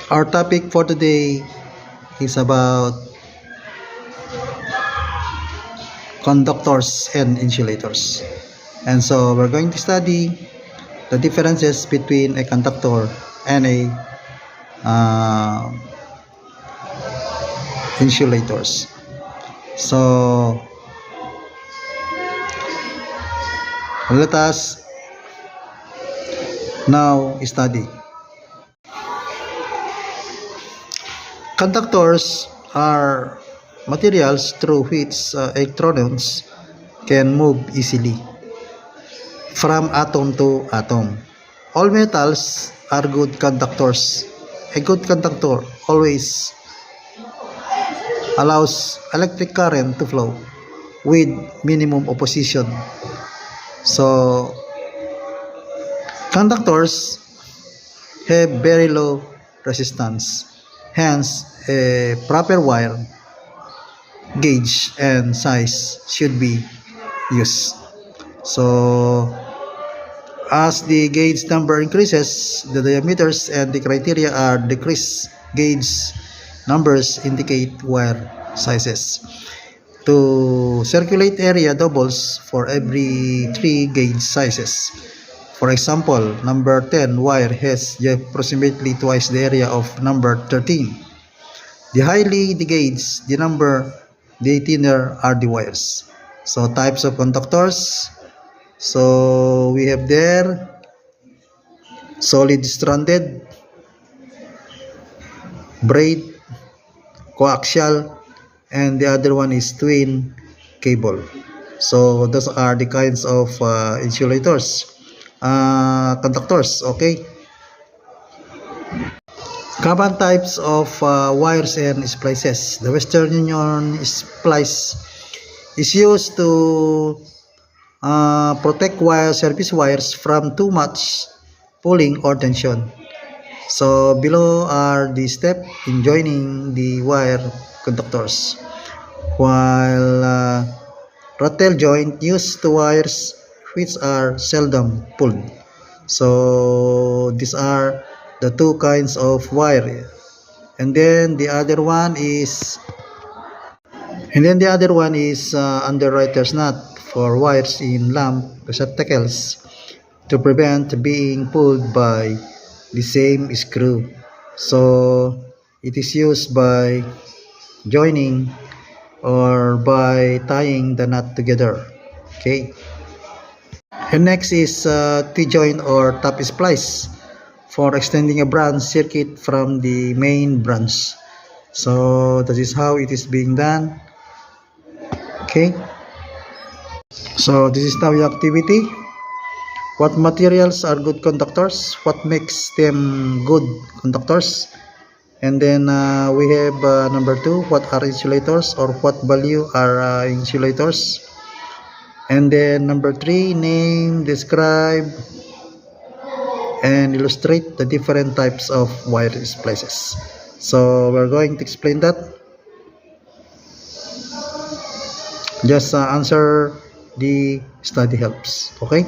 Our topic for today is about conductors and insulators. And so we're going to study the differences between a conductor and a insulators. So let us now study. Conductors are materials through which electrons can move easily from atom to atom. All metals are good conductors. A good conductor always allows electric current to flow with minimum opposition. So, conductors have very low resistance. Hence, a proper wire gauge and size should be used. So, as the gauge number increases, the diameters and the criteria are decreased. Gauge numbers indicate wire sizes. To circulate area doubles for every 3 gauge sizes. For example, number 10 wire has approximately twice the area of number 13. The highly the gauge, the thinner are the wires. So types of conductors. So we have there solid stranded, braid, coaxial, and the other one is twin cable. So those are the kinds of insulators, conductors. Okay, common types of wires and splices. The Western Union splice is used to protect service wires from too much pulling or tension. So below are the steps in joining the wire conductors. While rattle joint used to wires which are seldom pulled. So these are the two kinds of wire. And then the other one is underwriter's nut for wires in lamp receptacles to prevent being pulled by the same screw. So it is used by joining or by tying the nut together. Okay. And next is T-joint or top splice for extending a branch circuit from the main branch. So that is how it is being done. Okay. So this is now the activity. What materials are good conductors? What makes them good conductors? And then we have number 2, what are insulators or what value are insulators? And then number 3, name, describe, and illustrate the different types of wire splices. So we're going to explain that. Just answer the study helps. Okay.